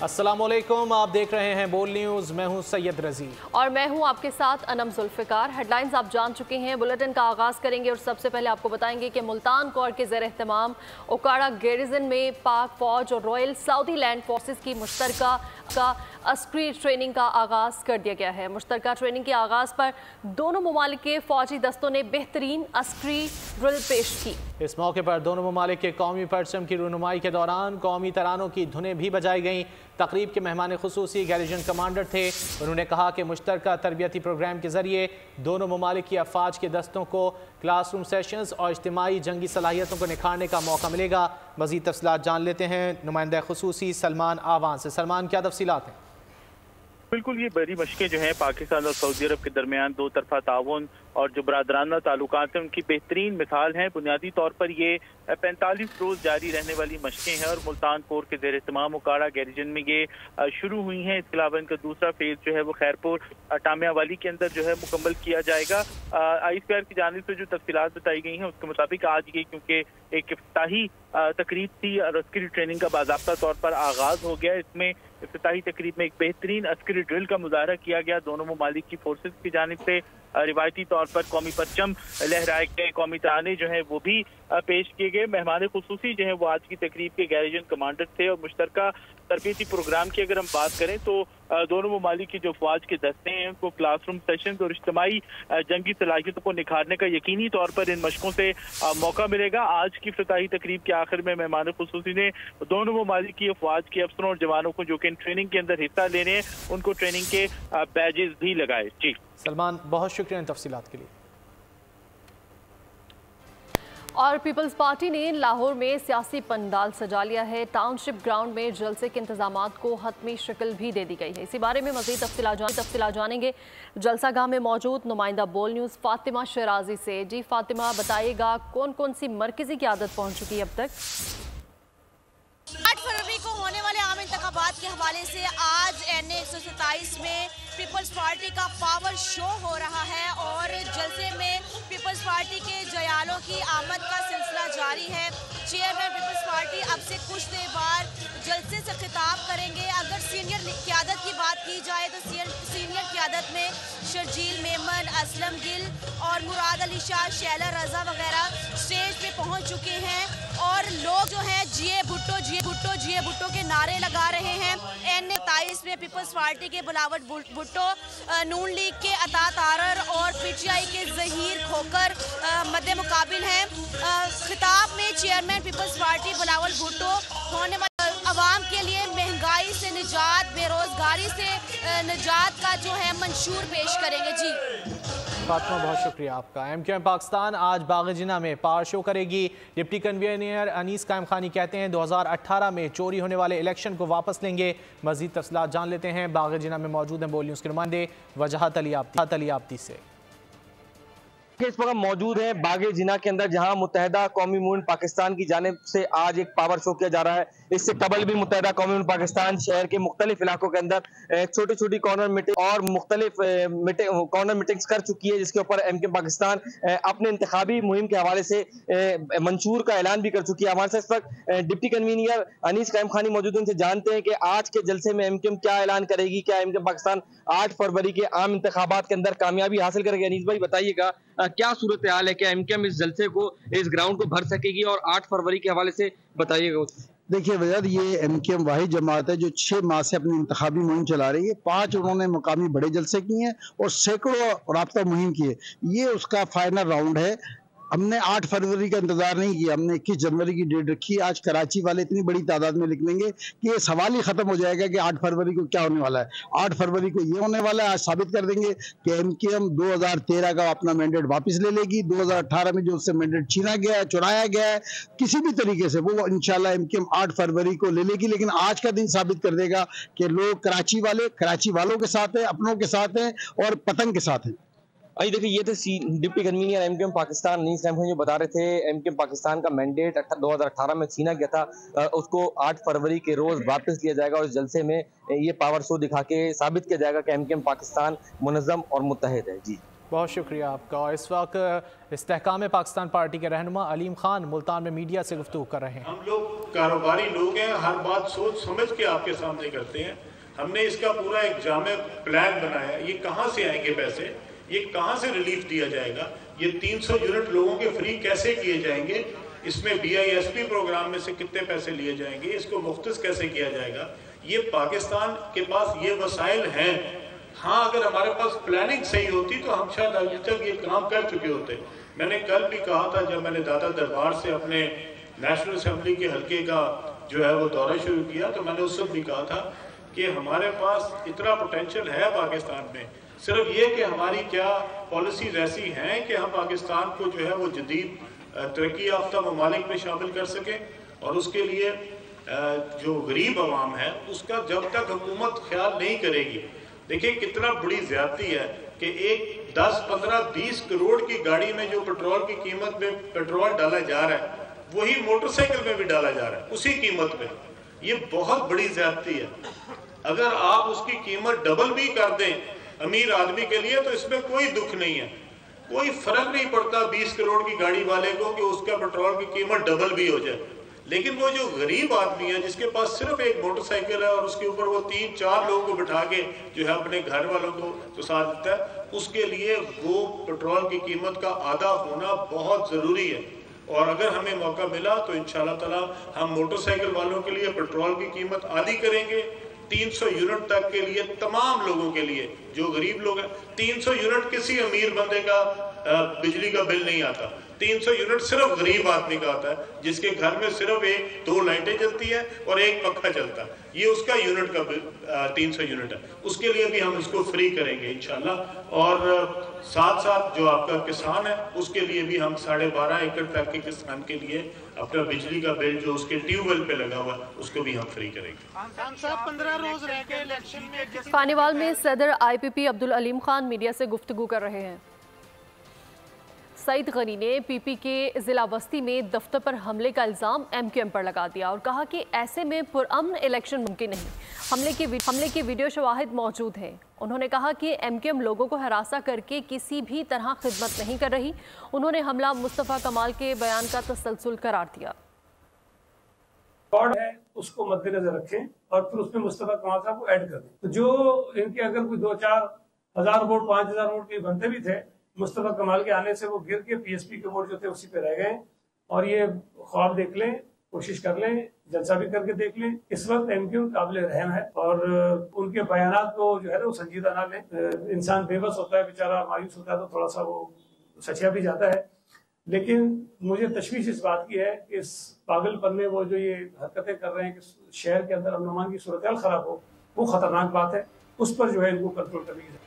अस्सलामुअलैकुम, आप देख रहे हैं बोल न्यूज़। मैं हूं सैयद रजी और मैं हूं आपके साथ अनम जुल्फ़िकार। हेडलाइंस आप जान चुके हैं। बुलेटिन का आगाज़ करेंगे और सबसे पहले आपको बताएंगे कि मुल्तान कोर के ज़ेर एहतमाम ओकाड़ा गैरिजन में पाक फौज और रॉयल सऊदी लैंड फोर्सेस की मुश्तरका अस्करी ट्रेनिंग का आगाज़ कर दिया गया है। मुश्तरका ट्रेनिंग के आगाज़ पर दोनों ममालिक के फौजी दस्तों ने बेहतरीन अस्करी ड्रिल पेश की। इस मौके पर दोनों ममालिक के कौमी परचम की रुनुमाई के दौरान कौमी तरानों की धुनें भी बजाई गईं। तकरीब के मेहमान खुसूसी गैरिजन कमांडर थे। उन्होंने कहा कि मुश्तरका तरबियती प्रोग्राम के ज़रिए दोनों ममालिक की अफवाज के दस्तों को क्लासरूम सेशंस और इज्तिमाई जंगी सलाहियतों को निखारने का मौका मिलेगा। मज़ीद तफसीलात जान लेते हैं नुमाइंदा खुसूसी सलमान आवान से। सलमान, क्या तफसीलात हैं? बिल्कुल, ये बड़ी मशकें जो हैं पाकिस्तान और सऊदी अरब के दरमियान दो तरफा ताउन और जो बरादराना ताल्लुकात हैं उनकी बेहतरीन मिसाल हैं। बुनियादी तौर पर ये 45 रोज़ जारी रहने वाली मशकें हैं और मुल्तान कोर के ज़ेर इत्माम ओकाड़ा गैरिजन में ये शुरू हुई हैं। इसके अलावा इनका दूसरा फेज जो है वो खैरपुर टामिया वाली के अंदर जो है मुकम्मल किया जाएगा। ISPR की जानिब से जो तफसीलात बताई गई हैं उसके मुताबिक आज ये क्योंकि एक इफ्ताही तकरीब थी और अस्करी ट्रेनिंग का बाज़ाब्ता तौर पर आगाज़ हो गया। इसमें इफ्तिताही तकरीब में एक बेहतरीन अस्करी ड्रिल का मुजाहरा किया गया। दोनों ममालिक की फोर्सेस की जानिब से रिवायती तौर पर कौमी परचम लहराए गए, कौमी तराने जो हैं वो भी पेश किए गए। मेहमान खुसूसी जो हैं वो आज की तकरीब के गैरिजन कमांडर थे। और मुश्तरका तरबियती प्रोग्राम की अगर हम बात करें तो दोनों ममालिक की जो फौज के दस्ते हैं उनको क्लासरूम सेशंस और इज्तिमाई जंगी सलाहियतों को निखारने का यकीनी तौर पर इन मशकों से मौका मिलेगा। आज की इफ्तिताही तकरीब के आखिर में मेहमान खुसूसी ने दोनों ममालिक की फौज के अफसरों और जवानों को जो कि इन ट्रेनिंग के अंदर हिस्सा ले रहे हैं उनको ट्रेनिंग के बैजेस भी लगाए। जी सलमान, बहुत शुक्रिया इन तफसीलात के लिए। और पीपल्स पार्टी ने लाहौर में सियासी पंडाल सजा लिया है। टाउनशिप ग्राउंड में जलसे के इंतजामात को हतमी शक्ल भी दे दी गई है। इसी बारे में मज़ीद तफसीलात जानेंगे जलसा गाह में मौजूद नुमाइंदा बोल न्यूज़ फातिमा शराजी से। जी फातिमा, बताइएगा कौन कौन सी मरकजी क़यादत पहुँच चुकी है अब तक? 8 फरवरी को होने वाले आम इंतखाबात के हवाले से आज NA 127 में पीपल्स पार्टी का पावर शो हो रहा है और जलसे में पीपल्स पार्टी के जयालों की आमद का सिलसिला जारी है। चेयरमैन पीपल्स पार्टी अब से कुछ देर बाद जलसे से खिताब करेंगे। अगर सीनियर क़यादत की बात की जाए तो सीनियर क़यादत में शर्जील मेमन, असलम गिल और मुराद अली शाह, शैला रजा वगैरह स्टेज पे पहुंच चुके हैं और लोग जो हैं जिए भुट्टो जिए भुट्टो जिए भुट्टो के नारे लगा रहे हैं। NA 27 में पीपल्स पार्टी के बुलावट भुट्टो, नून लीग के अता तारर और PTI के जहीर खोकर मद्दे मुकाबिल हैं। खिताब में चेयरमैन पीपल्स पार्टी बुलावट भुट्टो होने वाले अवाम के लिए महंगाई से निजात, बेरोजगारी से निजात का जो है मंशूर पेश करेंगे। जी फातिमा, बहुत शुक्रिया आपका। MQM पाकिस्तान आज बाग़-ए-जिन्ना में पावर शो करेगी। डिप्टी कन्वीनर अनीस कायम खानी कहते हैं 2018 में चोरी होने वाले इलेक्शन को वापस लेंगे। मज़ीद तफसीलात जान लेते हैं। बाग़-ए-जिन्ना में मौजूद हैं बोल न्यूज़ के नुमाइंदे वजाहत अली आब्दी से। इस वक्त मौजूद है बाग़-ए-जिन्ना के अंदर, जहां मुत्तहिदा कौमी मूवमेंट पाकिस्तान की जानिब से आज एक पावर शो किया जा रहा है। इससे कबल भी मुत्तहिदा कौमी मूवमेंट पाकिस्तान शहर के मुख्तलिफ इलाकों के अंदर छोटी छोटी कॉर्नर मीटिंग और मुख्तलिफ कॉर्नर मीटिंग्स कर चुकी है, जिसके ऊपर MQM पाकिस्तान अपने इंतखाबी मुहिम के हवाले से मंशूर का ऐलान भी कर चुकी है। हमारे साथ इस वक्त डिप्टी कन्वीनर अनीस कायम खानी मौजूद, उनसे जानते हैं कि आज के जलसे में MQM क्या ऐलान करेगी, क्या MQM पाकिस्तान 8 फरवरी के आम इंतखाबात के अंदर कामयाबी हासिल करेगी। अनीस भाई, बताइएगा क्या सूरत हाल है, क्या MQM इस जलसे को, इस ग्राउंड को भर सकेगी, और 8 फरवरी के हवाले से बताइएगा। देखिए वजह, ये MQM वाही जमात है जो 6 माह से अपनी इंतखाबी मुहिम चला रही है। 5 उन्होंने मकामी बड़े जलसे किए हैं और सैकड़ों राब्ता मुहिम की है। ये उसका फाइनल राउंड है। हमने 8 फरवरी का इंतजार नहीं किया, हमने 21 जनवरी की डेट रखी। आज कराची वाले इतनी बड़ी तादाद में लिख लेंगे कि ये सवाल ही खत्म हो जाएगा कि 8 फरवरी को क्या होने वाला है। 8 फरवरी को ये होने वाला है, आज साबित कर देंगे कि MQM 2013 का अपना मैंडेट वापस ले लेगी। 2018 में जो उससे मैंडेट छीना गया है, चुराया गया है किसी भी तरीके से, वो इंशाल्लाह MQM 8 फरवरी को ले लेगी। लेकिन आज का दिन साबित कर देगा कि लोग कराची वालों के साथ हैं, अपनों के साथ हैं और पतंग के साथ हैं। अभी देखिए, ये थे deputy convener MQM Pakistan Anees Qaimkhani जो बता रहे थे MQM पाकिस्तान का मैंडेट 2018 में छीना गया था, उसको 8 फरवरी के रोज वापस लिया जाएगा और इस जलसे में ये पावर शो दिखा के साबित किया जाएगा कि MQM पाकिस्तान मुनज़्ज़म और मुत्तहिद है। जी बहुत शुक्रिया आपका। और इस वक्त इस्तेहकाम पाकिस्तान पार्टी के रहनुमा अलीम खान मुल्तान में मीडिया से गुफ्तगू कर रहे हैं। हम लोग कारोबारी लोग हैं, हर बात सोच समझ के आपके सामने करते हैं। हमने इसका पूरा एक जामे प्लान बनाया। ये कहाँ से आएंगे पैसे, ये कहाँ से रिलीफ दिया जाएगा, ये 300 यूनिट लोगों के फ्री कैसे किए जाएंगे, इसमें BISP प्रोग्राम में से कितने पैसे लिए जाएंगे, इसको मुख्तस कैसे किया जाएगा। ये पाकिस्तान के पास ये वसाइल हैं। हाँ, अगर हमारे पास प्लानिंग सही होती तो हम शायद अभी तक ये काम कर चुके होते। मैंने कल भी कहा था, जब मैंने दादा दरबार से अपने नेशनल असेंबली के हल्के का जो है वो दौरा शुरू किया, तो मैंने उस वक्त भी कहा था कि हमारे पास इतना पोटेंशियल है पाकिस्तान में, सिर्फ ये कि हमारी क्या पॉलिसीज ऐसी हैं कि हम पाकिस्तान को जो है वो जदीद तरक्की याफ्ता ममालिक में शामिल कर सकें। और उसके लिए जो गरीब आवाम है उसका जब तक हुकूमत ख्याल नहीं करेगी, देखिए कितना बड़ी ज्यादती है कि एक 10, 15, 20 करोड़ की गाड़ी में जो पेट्रोल की कीमत में पेट्रोल डाला जा रहा है, वही मोटरसाइकिल में भी डाला जा रहा है उसी कीमत में। ये बहुत बड़ी ज्यादती है। अगर आप उसकी कीमत डबल भी कर दें अमीर आदमी के लिए तो इसमें कोई दुख नहीं है, कोई फर्क नहीं पड़ता 20 करोड़ की गाड़ी वाले को कि उसका पेट्रोल की कीमत डबल भी हो जाए। लेकिन वो जो गरीब आदमी है जिसके पास सिर्फ एक मोटरसाइकिल है और उसके ऊपर वो 3-4 लोगों को बिठा के जो है अपने घर वालों को तो साथ देता है, उसके लिए वो पेट्रोल की कीमत का आधा होना बहुत ज़रूरी है। और अगर हमें मौका मिला तो इंशाल्लाह ताला हम मोटरसाइकिल वालों के लिए पेट्रोल की कीमत आधी करेंगे। 300 यूनिट तक के लिए तमाम लोगों के लिए जो गरीब लोग हैं। 300 यूनिट किसी अमीर बंदे का बिजली का बिल नहीं आता। 300 यूनिट सिर्फ गरीब आदमी का आता है जिसके घर में सिर्फ 1-2 लाइटें जलती है और एक पंखा चलता है। ये उसका यूनिट का बिल 300 यूनिट है। उसके लिए भी हम उसको फ्री करेंगे इंशाल्लाह। और साथ साथ जो आपका किसान है उसके लिए भी हम 12.5 एकड़ तक के किसान के लिए अपना बिजली का बिल जो उसके ट्यूबवेल पे लगा हुआ है उसको भी हम फ्री करेंगे। 15 रोज रह गए इलेक्शन में। पानीवाल में सदर IPP अब्दुल अलीम खान मीडिया से गुफ्तगू कर रहे हैं। सईद गनी ने PP के जिला बस्ती में दफ्तर पर हमले का इल्ज़ाम MQM पर लगा दिया और कहा कि ऐसे में पुरअमन इलेक्शन मुमकिन नहीं। हमले की वीडियो शवाहिद मौजूद हैं। उन्होंने कहा कि MQM लोगों को हरासा करके किसी भी तरह खिदमत नहीं कर रही। उन्होंने हमला मुस्तफ़ा कमाल के बयान का तसलसल करार दिया। है उसको मद्देनजर रखें और फिर उसमें मुस्तफ़ा कमाल साहब को ऐड कर दें। तो जो इनके अगर कोई 2-4 हज़ार वोट 5,000 वोट के बनते भी थे, मुस्तफ़ा कमाल के आने से वो गिर के PSP के वोट जो थे उसी पे रह गए। और ये ख्वाब देख लें, कोशिश कर लें, जलसा भी करके देख लें। इस वक्त MQM काबिल रहम है और उनके बयानात को जो है ना वो संजीदा ना लें। इंसान बेबस होता है, बेचारा मायूस होता है तो थोड़ा सा वो सचिया भी जाता है। लेकिन मुझे तशवीश इस बात की है कि इस पागलपन में वो जो ये हरकतें कर रहे हैं कि शहर के अंदर अमन-अमान की सूरत खराब हो, वो खतरनाक बात है। उस पर जो है इनको कंट्रोल करने की।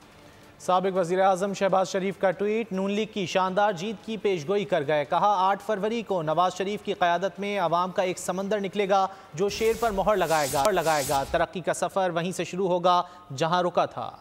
साबिक वज़ीर-ए-आज़म शहबाज शरीफ का ट्वीट, नून लीग की शानदार जीत की पेशगोई कर गए। कहा 8 फरवरी को नवाज शरीफ की क़यादत में अवाम का एक समंदर निकलेगा जो शेर पर मोहर लगाएगा। तरक्की का सफ़र वहीं से शुरू होगा जहां रुका था।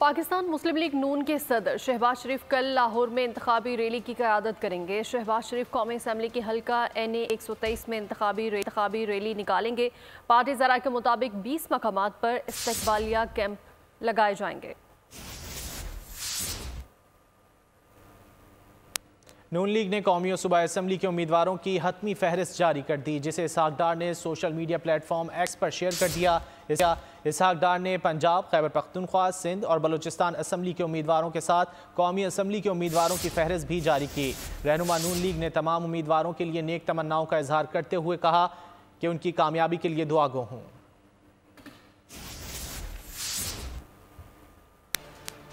पाकिस्तान मुस्लिम लीग नून के सदर शहबाज शरीफ कल लाहौर में इंतखाबी रैली की क़यादत करेंगे। शहबाज शरीफ कौमी असम्बली की हल्का NA 123 में इंतखाबी रैली निकालेंगे। पार्टी ज़राए के मुताबिक 20 मकामात पर इस्तकबालिया कैंप लगाए जाएंगे। नून लीग ने कौमी और सूबाई असम्बली के उम्मीदवारों की हतमी फहरिस्त जारी कर दी, जिसे इसहाक डार ने सोशल मीडिया प्लेटफॉर्म X पर शेयर कर दिया। इसहाक डार ने पंजाब, खैबर पख्तूनख्वा, सिंध और बलूचिस्तान असम्बली के उम्मीदवारों के साथ कौमी असम्बली के उम्मीदवारों की फहरिस्त भी जारी की। रहनुमा नून लीग ने तमाम उम्मीदवारों के लिए नेक तमन्नाओं का इजहार करते हुए कहा कि उनकी कामयाबी के लिए दुआगो हूँ।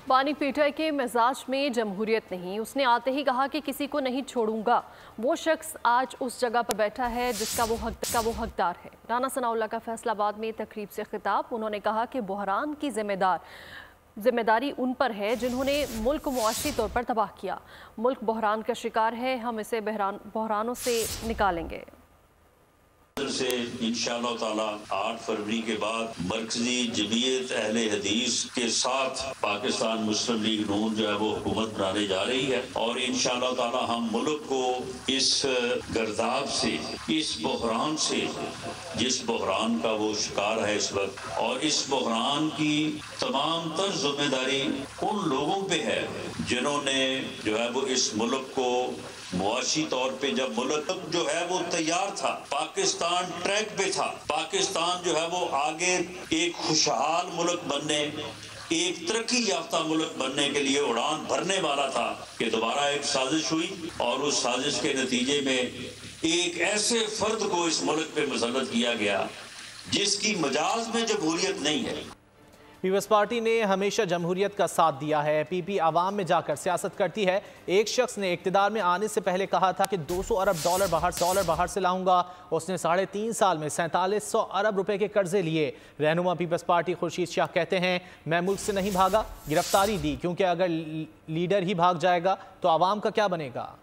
बानी पीटर के मिजाज में जमहूरियत नहीं। उसने आते ही कहा कि किसी को नहीं छोड़ूंगा। वो शख्स आज उस जगह पर बैठा है जिसका वो हकदार है। राना सनाउल्लाह का फैसलाबाद में तकरीब से खिताब। उन्होंने कहा कि बहरान की जिम्मेदारी उन पर है जिन्होंने मुल्क को मुआशी तौर पर तबाह किया। मुल्क बहरान का शिकार है, हम इसे बहरानों से निकालेंगे। से इंशाअल्लाह ताला 8 फरवरी के बाद मरकजी जमीयत अहले हदीस के साथ पाकिस्तान मुस्लिम लीग नून जो है वो हुकूमत बनाने जा रही है, और इंशाअल्लाह ताला हम मुल्क को इस गर्दाब से, इस बहरान से, जिस बहरान का वो शिकार है इस वक्त, और इस बहरान की तमाम तर जिम्मेदारी उन लोगों पे है जिन्होंने जो है वो इस मुल्क को मुआशी तौर पे, जब मुल्क जो है वो तैयार था, पाकिस्तान ट्रैक पे था, पाकिस्तान जो है वो आगे एक खुशहाल मुल्क बनने, एक तरक्की याफ्ता मुल्क बनने के लिए उड़ान भरने वाला था, कि दोबारा एक साजिश हुई और उस साजिश के नतीजे में एक ऐसे फर्द को इस मुल्क पे मुसल्लत किया गया जिसकी मजाज में जमहूरियत नहीं है। पीपल्स पार्टी ने हमेशा जमहूरियत का साथ दिया है। पीपी आवाम में जाकर सियासत करती है। एक शख्स ने इक़्तिदार में आने से पहले कहा था कि 200 अरब डॉलर बाहर से लाऊंगा। उसने 3.5 साल में 4700 अरब रुपए के कर्जे लिए। रहनुमा पीपल्स पार्टी खुर्शीद शाह कहते हैं, मैं मुल्क से नहीं भागा, गिरफ्तारी दी, क्योंकि अगर लीडर ही भाग जाएगा तो आवाम का क्या बनेगा।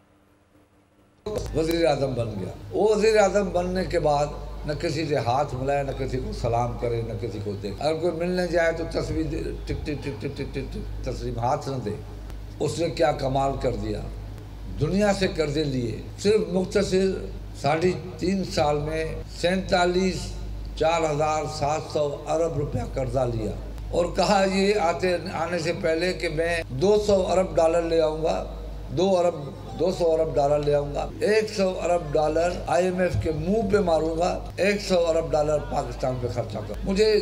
वज़ीर आज़म बन गया। वो वज़ीर आज़म बनने के बाद न किसी से हाथ मिलाए, न किसी को सलाम करे, न किसी को दे। अगर कोई मिलने जाए तो तस्वीर टिक टिक टिक टिक टिक टिक तस्वीर हाथ न दे। उसने क्या कमाल कर दिया, दुनिया से कर्जे लिए। सिर्फ मुख्तसर 3.5 साल में 47,700 अरब रुपया कर्जा लिया, और कहा ये आने से पहले कि मैं 200 अरब डॉलर ले आऊँगा, 200 अरब डॉलर ले आऊँगा, 100 अरब डॉलर IMF के मुंह पे मारूंगा, 100 अरब डॉलर पाकिस्तान पे खर्चा कर। मुझे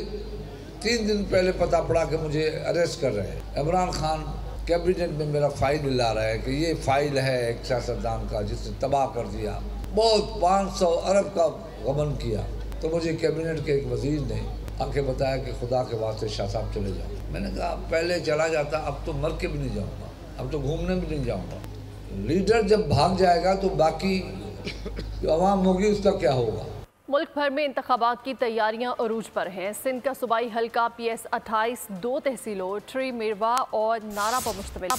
3 दिन पहले पता पड़ा कि मुझे अरेस्ट कर रहे हैं। इमरान खान कैबिनेट में मेरा फाइल ला रहा है कि ये फाइल है एक सियासतदान का जिसने तबाह कर दिया, बहुत 500 अरब का गबन किया। तो मुझे कैबिनेट के एक वजीर ने आके बताया कि खुदा के वास्ते शाह साहब चले जाओ। मैंने कहा पहले चला जाता, अब तो मर के भी नहीं जाऊँगा, अब तो घूमने भी नहीं जाऊँगा। लीडर जब भाग जाएगा तो बाकी जो आवाम होगी उसका क्या होगा। मुल्क भर में इंतखाबात की तैयारियां अरूज पर हैं। सिंध का सूबाई हल्का PS 28 2 तहसीलों ट्री मिरवा और नारा पर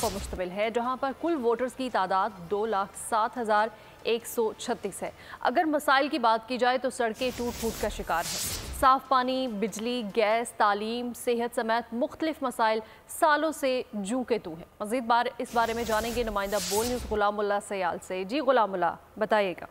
मुश्तमिल है, जहां पर कुल वोटर्स की तादाद 2,07,136 है। अगर मसाइल की बात की जाए तो सड़कें टूट फूट का शिकार हैं। साफ पानी, बिजली, गैस, तालीम, सेहत समेत मुख्तलिफ मसाइल सालों से जू के तू हैं। मज़ीद इस बारे में जानेंगे नुमाइंदा बोल न्यूज़ गुलामुल्लाह सयाल से। जी गुलामुल्लाह, बताइएगा।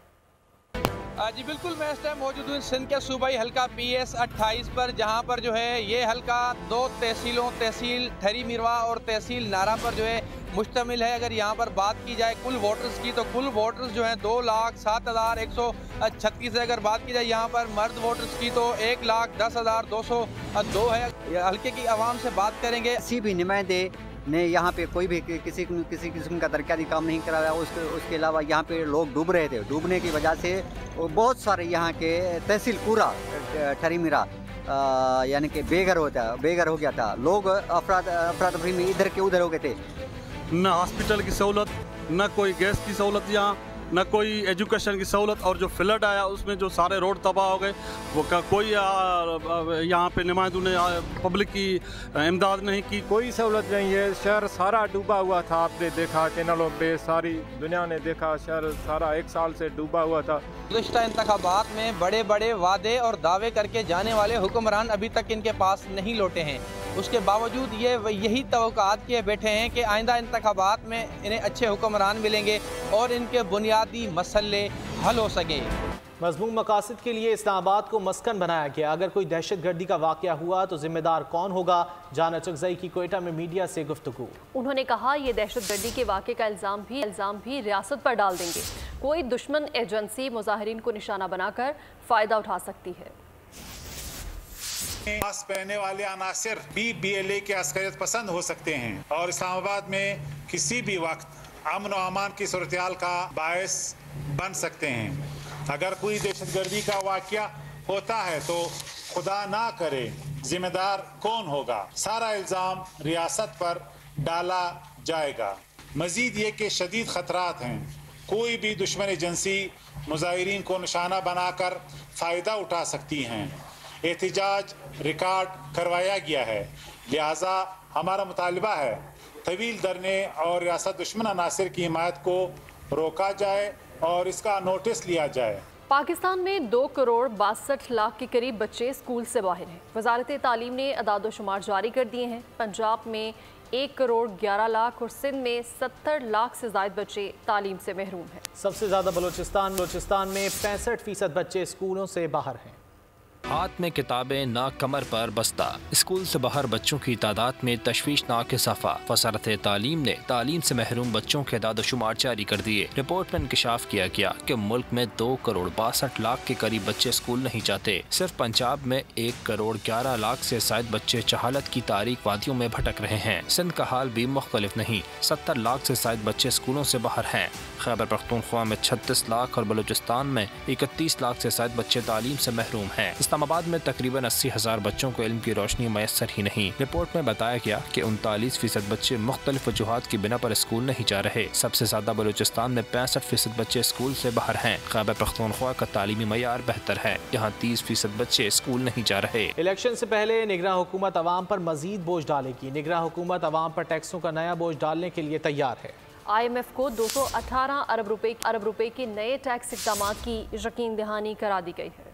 जी बिल्कुल, मैं इस टाइम मौजूद हूँ सिंध के सूबाई हल्का PS 28 पर, जहाँ पर जो है ये हल्का 2 तहसीलों, तहसील ठरी मिरवा और तहसील नारा पर जो है मुश्तमिल है। अगर यहाँ पर बात की जाए कुल वोटर्स की, तो कुल वोटर्स जो हैं 2,07,136 है। अगर बात की जाए यहाँ पर मर्द वोटर्स की तो 1,10,202 है। हल्के की आवाम से बात करेंगे। किसी भी नुमाइंदे ने यहाँ पे कोई भी किसी किस्म का तरक्याती काम नहीं कराया। उसके अलावा यहाँ पे लोग डूब रहे थे। डूबने की वजह से बहुत सारे यहाँ के तहसील पूरा ठरी मिरा यानी कि बेघर हो गया था। लोग अफरा तफरी में इधर के उधर हो गए थे। न हॉस्पिटल की सहूलत, न कोई गैस की सहूलत, यहाँ न कोई एजुकेशन की सहूलत, और जो फ्लड आया उसमें जो सारे रोड तबाह हो गए, वो कोई यहाँ पे नुमाइंदों ने पब्लिक की इमदाद नहीं की। कोई सहूलत नहीं है। शहर सारा डूबा हुआ था, आपने देखा चैनलों पे, सारी दुनिया ने देखा, शहर सारा 1 साल से डूबा हुआ था। गुज़श्ता इंतखाबात में बड़े बड़े वादे और दावे करके जाने वाले हुक्मरान अभी तक इनके पास नहीं लौटे हैं। उसके बावजूद ये यही तवक्कात किए बैठे हैं कि आइंदा इंतखाबात में इन्हें अच्छे हुक्मरान मिलेंगे और इनके बुनियादी मसले हल हो सकें। मज़मूम मकासद के लिए इस्लामाबाद को मस्कन बनाया गया। अगर कोई दहशत गर्दी का वाक़या हुआ तो जिम्मेदार कौन होगा। जाना चकजई की कोयटा में मीडिया से गुफ्तगू। उन्होंने कहा ये दहशत गर्दी के वाक़े का इल्ज़ाम भी रियासत पर डाल देंगे। कोई दुश्मन एजेंसी मुजाहिरीन को निशाना बनाकर फ़ायदा उठा सकती है। मास्क पहनने वाले अनासिर भी BLA के अस्करियत पसंद हो सकते हैं और इस्लामाबाद में किसी भी वक्त अमन व अमान की सूरत-ए-हाल का बायस बन सकते हैं। अगर कोई दहशतगर्दी का वाक़या होता है तो खुदा ना करे जिम्मेदार कौन होगा। सारा इल्ज़ाम रियासत पर डाला जाएगा। मजीद ये कि शदीद ख़तरात हैं। कोई भी दुश्मन एजेंसी मुजाहिरीन को निशाना बनाकर फ़ायदा उठा सकती हैं। एहतिजाज रिकॉर्ड करवाया गया है, लिहाजा हमारा मुतालबा है तवील धरने और रियासत दुश्मन अनासिर की हिमायत को रोका जाए और इसका नोटिस लिया जाए। पाकिस्तान में 2 करोड़ 62 लाख के करीब बच्चे स्कूल से बाहर हैं। वजारत तालीम ने अदाद-ओ-शुमार जारी कर दिए हैं। पंजाब में 1 करोड़ 11 लाख और सिंध में 70 लाख से ज़ायद बच्चे तालीम से महरूम हैं। सबसे ज़्यादा बलूचिस्तान में 65% बच्चे स्कूलों से बाहर हैं। हाथ में किताबें ना कमर पर बस्ता, स्कूल से बाहर बच्चों की तादाद में तशवीशनाक इजाफा। वज़ारत तालीम ने तालीम से महरूम बच्चों के अदाद-ओ-शुमार जारी कर दिए। रिपोर्ट में इंकशाफ किया गया कि मुल्क में 2 करोड़ 62 लाख के करीब बच्चे स्कूल नहीं जाते। सिर्फ पंजाब में 1 करोड़ 11 लाख से ज़ायद बच्चे जहालत की तारीक वादियों में भटक रहे हैं। सिंध का हाल भी मुख्तलिफ नहीं, 70 लाख से ज़ायद बच्चे स्कूलों से बाहर हैं। खैबर पख्तूनख्वा में 36 लाख और बलूचिस्तान में 31 लाख से ज़ायद बच्चे तालीम से महरूम हैं। इस्लामाबाद में तकरीबन 80,000 बच्चों को इल्म की रोशनी मैसर ही नहीं। रिपोर्ट में बताया गया कि 39% बच्चे मुख्तलिफ वजूहात की बिना पर स्कूल नहीं जा रहे। सबसे ज्यादा बलूचिस्तान में 65% बच्चे स्कूल से बाहर हैं। खैबर पख्तूनख्वा का तालीमी मयार बेहतर है, यहाँ 30% बच्चे स्कूल नहीं जा रहे। इलेक्शन से पहले निगरान हुकूमत अवाम पर मजीद बोझ डालेगी। निगरान हुकूमत अवाम पर टैक्सों का नया बोझ डालने के लिए तैयार है। IMF को 218 अरब रुपए के नए टैक्स इक़दाम की यकीन दहानी करा दी गई है।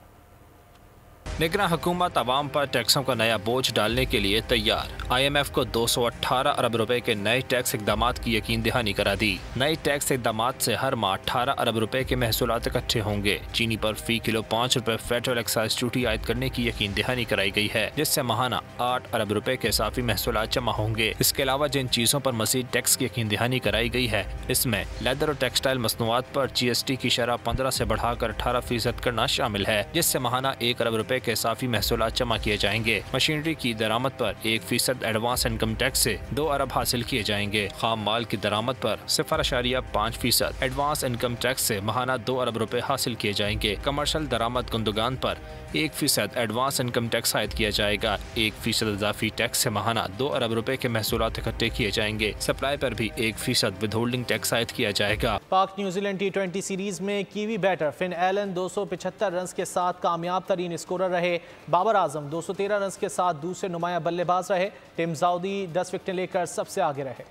निगरान हुकूमत अवाम पर टैक्सों का नया बोझ डालने के लिए तैयार। IMF को 218 अरब रुपए के नए टैक्स इक़दाम की यकीन दहानी करा दी। नए टैक्स इक़दाम से हर माह 18 अरब रुपए के महसूलात इकट्ठे होंगे। चीनी पर फी किलो 5 रुपए फेडरल एक्साइज ड्यूटी आयद करने की यकीन दहानी कराई गई है, जिससे माहाना 8 अरब रुपए के इजाफी महसूलात जमा होंगे। इसके अलावा जिन चीजों पर मजीद टैक्स की यकीन दहानी कराई गई है, इसमें लेदर और टेक्सटाइल मसनूआत पर GST की शरह 15 से बढ़ाकर 18% करना शामिल है, जिससे माहाना 1 अरब रुपए के इजाफी महसूलात जमा किए जाएंगे। मशीनरी की दरामद पर 1% एडवांस इनकम टैक्स से 2 अरब हासिल किए जाएंगे। खाम माल की दरामद पर 0.5% एडवांस इनकम टैक्स से माहाना 2 अरब रुपए हासिल किए जाएंगे। कमर्शियल दरामद कुंदगान पर 1% एडवांस इनकम टैक्स आयद किया जाएगा। 1% इजाफी टैक्स से माहाना 2 अरब रुपए के महसूलात इकट्ठे किए जाएंगे। सप्लाई पर भी 1% विदहोल्डिंग टैक्स आयद किया जाएगा। पाक न्यूजीलैंड T20 सीरीज में Kiwi batter Finn Allen 275 run के साथ कामयाब तरीन स्कोरर रहे। बाबर आजम 213 रन के साथ दूसरे नुमाया बल्लेबाज रहे। टिम जाउदी 10 विकेटें लेकर सबसे आगे रहे।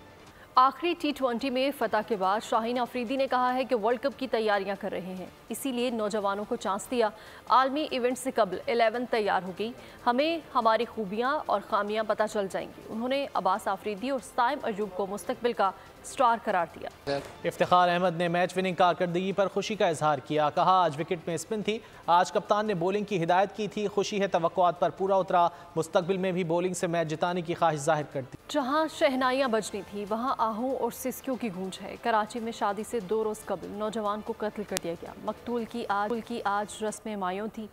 आखिरी T20 में फतह के बाद शाहीन अफरीदी ने कहा है कि वर्ल्ड कप की तैयारियां कर रहे हैं, इसीलिए नौजवानों को चांस दिया। आलमी इवेंट से कबल 11 तैयार हो गई, हमें हमारी खूबियां और खामियां पता चल जाएंगी। उन्होंने अब्बास आफरीदी और साइम अयूब को मुस्तकबिल का स्टार करार दिया। इफ्तिखार अहमद ने मैच विनिंग कारकर्दगी पर खुशी का इजहार किया। कहा, आज विकेट में स्पिन थी, आज कप्तान ने बॉलिंग की हिदायत की थी, खुशी है तवक्कुआत पर पूरा उतरा, मुस्तकबिल में भी बॉलिंग से मैच जिताने की ख्वाहिश जाहिर कर दी। जहां शहनाइयां बजनी थी वहां आहू और सिसकियों की गूंज है। कराची में शादी से 2 रोज कबल नौजवान को कत्ल कर दिया गया। मकतूल की आज रस्म मायूं थी।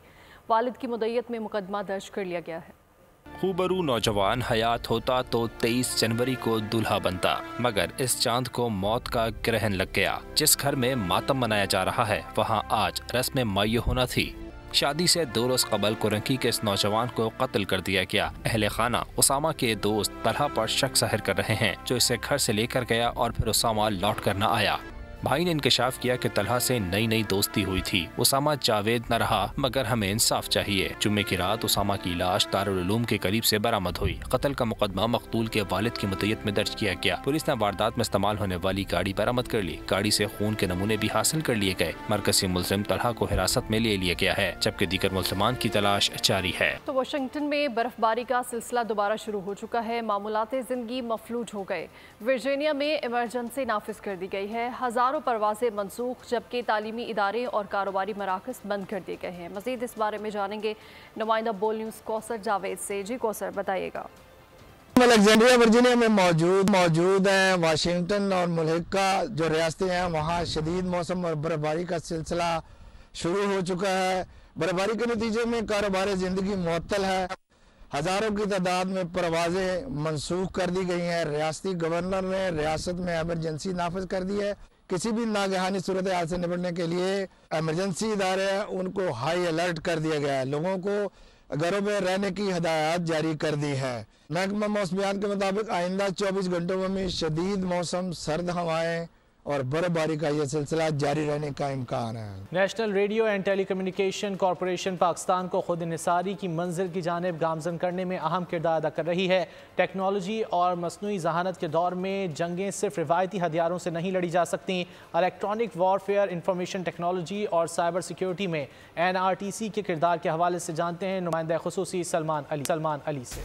वालिद की मुद्दत में मुकदमा दर्ज कर लिया गया है। खूबरू नौजवान हयात होता तो 23 जनवरी को दूल्हा बनता, मगर इस चांद को मौत का ग्रहण लग गया। जिस घर में मातम मनाया जा रहा है वहां आज रस्म मायूं होना थी। शादी से 2 रोज कबल कुरंकी के इस नौजवान को कत्ल कर दिया गया। अहले खाना उसामा के दोस्त तलहा पर शक जाहिर कर रहे हैं, जो इसे घर से लेकर गया और फिर उसामा लौट कर न आया। भाई ने इंकशाफ किया कि तलहा से नई दोस्ती हुई थी। उसामा जावेद न रहा, मगर हमें इंसाफ चाहिए। जुम्मे की रात उसामा की लाश दारुल उलूम के करीब से बरामद हुई। कत्ल का मुकदमा मकतूल के वालिद की मुद्दत में दर्ज किया गया। पुलिस ने वारदात में इस्तेमाल होने वाली गाड़ी बरामद कर ली। गाड़ी से खून के नमूने भी हासिल कर लिए गए। मरकजी मुलजिम तलहा को हिरासत में ले लिया गया है, जबकि दीगर मुलजमान की तलाश जारी है। तो वाशिंगटन में बर्फबारी का सिलसिला दोबारा शुरू हो चुका है। मामूलाते जिंदगी मफलूज हो गए। वर्जीनिया में इमरजेंसी नाफिज कर दी गई है। हजारों परवाजें मनसूख, जबकि तालीमी इदारे और कारोबारी मराकज बंद कर दिए गए हैं। मजीद इस बारे में जानेंगे नुमाइंदा बोल न्यूज़ कौसर जावेद से। जी कौसर, बताइएगा। अलेक्जेंड्रिया वर्जीनिया में मौजूद हैं। वाशिंगटन और मुल्हिका जो रियासतें हैं वहाँ शदीद मौसम और बर्फबारी का सिलसिला शुरू हो चुका है। बर्फबारी के नतीजे में कारोबार ज़िंदगी मुअत्तल है। हज़ारों की तादाद में परवाजें मनसूख कर दी गई हैं। रियासती गवर्नर ने रियासत में एमरजेंसी नाफिज कर दी है। किसी भी नागहानी सूरत हाल से निपटने के लिए एमरजेंसी इदारे हैं उनको हाई अलर्ट कर दिया गया है। लोगों को घरों में रहने की हिदायत जारी कर दी है। महकमा मौसमियात के मुताबिक आइंदा 24 घंटों में शदीद मौसम, सर्द हवाएं और बर्फबारी का ये सिलसिला जारी रहने का इम्कान है। National radio and telecommunication corporation Pakistan को खुद इंहिसारी की मंजिल की जानिब गामजन करने में अहम किरदार अदा कर रही है। टेक्नोलॉजी और मसनूई जहानत के दौर में जंगें सिर्फ रिवायती हथियारों से नहीं लड़ी जा सकती। इलेक्ट्रॉनिक वॉरफेयर, इंफॉर्मेशन टेक्नोलॉजी और साइबर सिक्योरिटी में NRTC के किरदार के हवाले से जानते हैं नुमाइंदा खुसूसी सलमान अली से।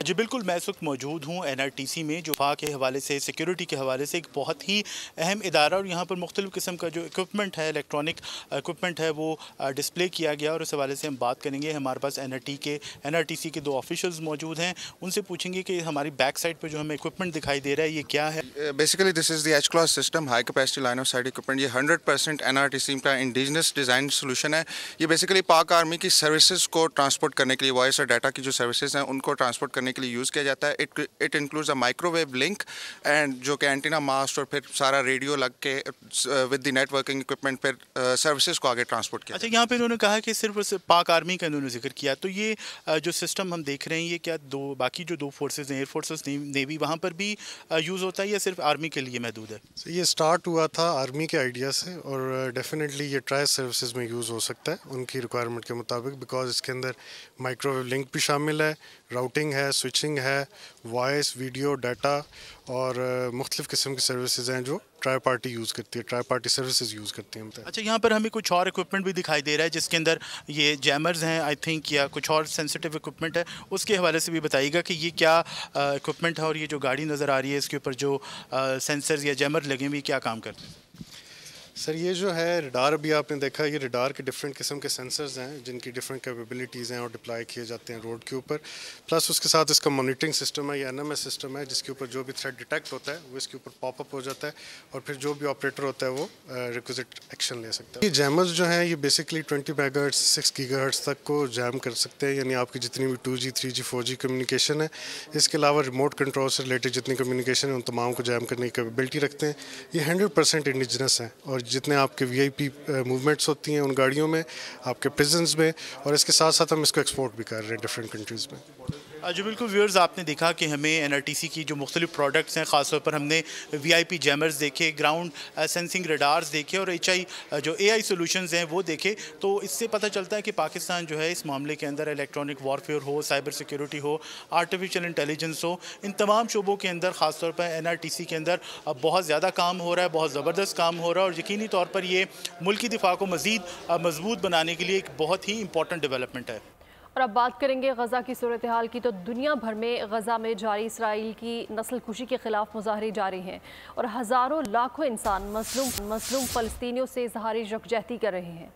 जी बिल्कुल, मैं इस वक्त मौजूद हूँ NRTC में, जो वफा के हवाले से, सिक्योरिटी के हवाले से एक बहुत ही अहम इदारा, और यहाँ पर मुख्तलिफ़ किस्म का जो इक्विपमेंट है, इलेक्ट्रॉनिक इक्विपमेंट है, वो डिस्प्ले किया गया और उस हवाले से हम बात करेंगे। हमारे पास NRTC के 2 ऑफिशियल्स मौजूद हैं, उनसे पूछेंगे कि हमारी बैक साइड पर जो हमें इक्विपमेंट दिखाई दे रहा है ये क्या है। Basically this is the H-class system, high capacity line of site equipment. ये 100% NRTC का इंडिजिनस डिज़ाइन सोल्यूशन है। ये बेसिकली पाक आर्मी की सर्विसेज को ट्रांसपोर्ट करने के लिए, वॉइस और डाटा की जो सर्विसेज हैं उनको ट्रांसपोर्ट करने के लिए यूज़ किया जाता है। It includes a microwave link and जो कि एंटीना मास्ट और फिर सारा रेडियो लग के विद द नेटवर्किंग इक्विपमेंट पर सर्विसेज को आगे ट्रांसपोर्ट किया। अच्छा, यहाँ पे उन्होंने कहा कि सिर्फ पाक आर्मी का उन्होंने जिक्र किया, तो ये जो सिस्टम हम देख रहे हैं ये क्या बाकी जो 2 फोर्सेज हैं, एयर फोर्सेज, नेवी, वहाँ पर भी यूज़ होता है या सिर्फ आर्मी के लिए महदूद है? ये स्टार्ट हुआ था आर्मी के आइडिया से और डेफिनेटली ये ट्राई सर्विसेज में यूज़ हो सकता है उनकी रिक्वायरमेंट के मुताबिक, बिकॉज इसके अंदर माइक्रोवेव लिंक भी शामिल है, राउटिंग है, स्विचिंग है, वॉइस, वीडियो, डाटा और मुख्तलिफ़ किस्म की सर्विसेज हैं जो ट्राई पार्टी यूज़ करती है, ट्राई पार्टी सर्विसेज यूज़ करती हैं। अच्छा, यहाँ पर हमें कुछ और इक्विपमेंट भी दिखाई दे रहा है जिसके अंदर ये जैमर्स हैं आई थिंक, या कुछ और सेंसिटिव इक्विपमेंट है, उसके हवाले से भी बताइएगा कि ये क्या इक्विपमेंट है और ये जो गाड़ी नज़र आ रही है इसके ऊपर जो सेंसर्स या जैमर लगे हुए क्या काम करते हैं? सर ये जो है रडार, अभी आपने देखा, ये रडार के डिफरेंट किस्म के सेंसर्स हैं जिनकी डिफरेंट कैपेबिलिटीज़ हैं और डिप्लॉय किए जाते हैं रोड के ऊपर। प्लस उसके साथ इसका मॉनिटरिंग सिस्टम है, ये NMS सिस्टम है जिसके ऊपर जो भी थ्रेट डिटेक्ट होता है वो इसके ऊपर पॉपअप हो जाता है और फिर जो भी ऑपरेटर होता है वो रिक्विजिट एक्शन ले सकता है। ये जैमर्स जो हैं ये बेसिकली 20 मेगाहर्ट्ज़ 6 गीगाहर्ट्ज़ तक को जैम कर सकते हैं, यानी आपकी जितनी भी 2G 3G 4G कम्युनिकेशन है। इसके अलावा रिमोट कंट्रोल से रिलेटेड जितनी कम्युनिकेशन है उन तमाम को जैम करने की कैपेबिलिटी रखते हैं। ये 100% इंडिजिनस है और जितने आपके VIP मूवमेंट्स होती हैं उन गाड़ियों में, आपके प्रिजन्स में, और इसके साथ साथ हम इसको एक्सपोर्ट भी कर रहे हैं डिफरेंट कंट्रीज़ में। जी बिल्कुल व्यूअर्स, आपने देखा कि हमें NRTC की जो मुख्तलिफ प्रोडक्ट्स हैं, ख़ासतौर पर हमने VIP जैमर्स देखे, ग्राउंड सेंसिंग रडार्स देखे और जो AI सोल्यूशंस हैं वो देखे। तो इससे पता चलता है कि पाकिस्तान जो है इस मामले के अंदर इलेक्ट्रॉनिक वॉरफेयर हो, साइबर सिक्योरिटी हो, आर्टिफिशियल इंटेलिजेंस हो, इन तमाम शोबों के अंदर ख़ासतौर पर NRTC के अंदर बहुत ज़्यादा काम हो रहा है, बहुत ज़बरदस्त काम हो रहा है और यकीनी तौर पर ये मुल्की दिफा को मज़ीद मजबूत बनाने के लिए एक बहुत ही इंपॉर्टेंट डेवलपमेंट है। और अब बात करेंगे गज़ा की सूरत हाल की। तो दुनिया भर में गज़ा में जारी इसराइल की नस्ल कुशी के खिलाफ मुजाहरे जारी हैं और हज़ारों लाखों इंसान मज़लूम फ़लस्तीनियों से इज़हार यकजहती कर रहे हैं।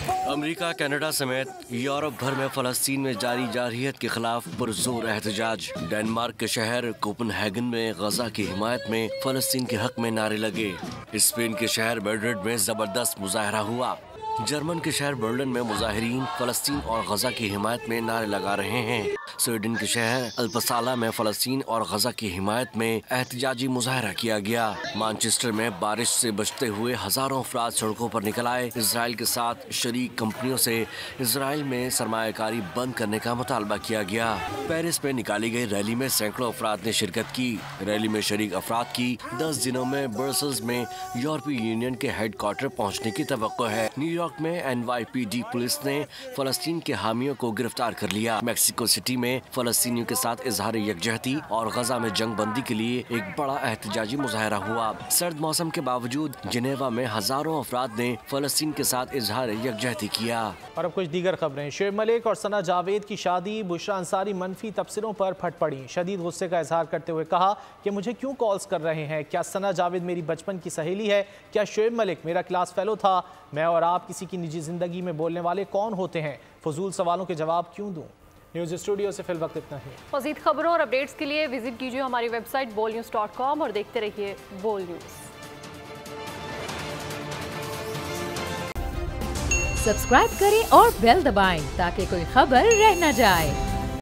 अमेरिका, कनाडा समेत यूरोप भर में फ़लस्तीन में जारी जारहियत के खिलाफ पुरजोर एहतजाज। डेनमार्क के शहर कोपनहेगन में गज़ा की हिमायत में फ़लस्तीन के हक में नारे लगे। स्पेन के शहर मैड्रिड में ज़बरदस्त मुजाहरा हुआ। जर्मन के शहर बर्लिन में मुजाहिरीन फ़लस्तीन और गज़ा की हिमायत में नारे लगा रहे हैं। स्वीडन के शहर अल्पसाला में फ़लस्तीन और गज़ा की हिमायत में एहतजाजी मुजाहरा किया गया। मैनचेस्टर में बारिश से बचते हुए हज़ारों अफराद सड़कों पर निकल आए। इसराइल के साथ शरीक कंपनियों से इसराइल में सरमायाकारी बंद करने का मुतालबा किया गया। पेरिस में निकाली गई रैली में सैकड़ों अफराद ने शिरकत की। रैली में शरीक अफराद की 10 दिनों में ब्रसेल्स में यूरोपीय यूनियन के हेडक्वार्टर पहुँचने की तवक्को है। न्यूयॉर्क में NYPD पुलिस ने फ़लस्तीन के हामियों को गिरफ्तार कर लिया। मैक्सिको सिटी में फ़लस्तीनियों के साथ इजहार यकजहती और गजा में जंग बंदी के लिए एक बड़ा एहतजाजी मुजाहरा हुआ। सर्द मौसम के बावजूद जिनेवा में हजारों अफराद ने फ़लस्तीन के साथ इजहार यकजहती किया। और अब कुछ दीगर खबरें। शोएब मलिक और सना जावेद की शादी, बुशरा अंसारी मनफी तबसरों पर फट पड़ी। शदीद गुस्से का इजहार करते हुए कहा कि मुझे क्यों कॉल्स कर रहे हैं, क्या सना जावेद मेरी बचपन की सहेली है, क्या शोएब मलिक मेरा क्लास फेलो था, मैं और आप किसी की निजी जिंदगी में बोलने वाले कौन होते हैं, फजूल सवालों के जवाब क्यों दूं। न्यूज़ स्टूडियो से फिल वक्त इतना ही। मज़ीद खबरों और अपडेट्स के लिए विजिट कीजिए हमारी वेबसाइट bolnews.com और देखते रहिए बोल न्यूज़। सब्सक्राइब करें और बेल दबाएं ताकि कोई खबर रह न जाए।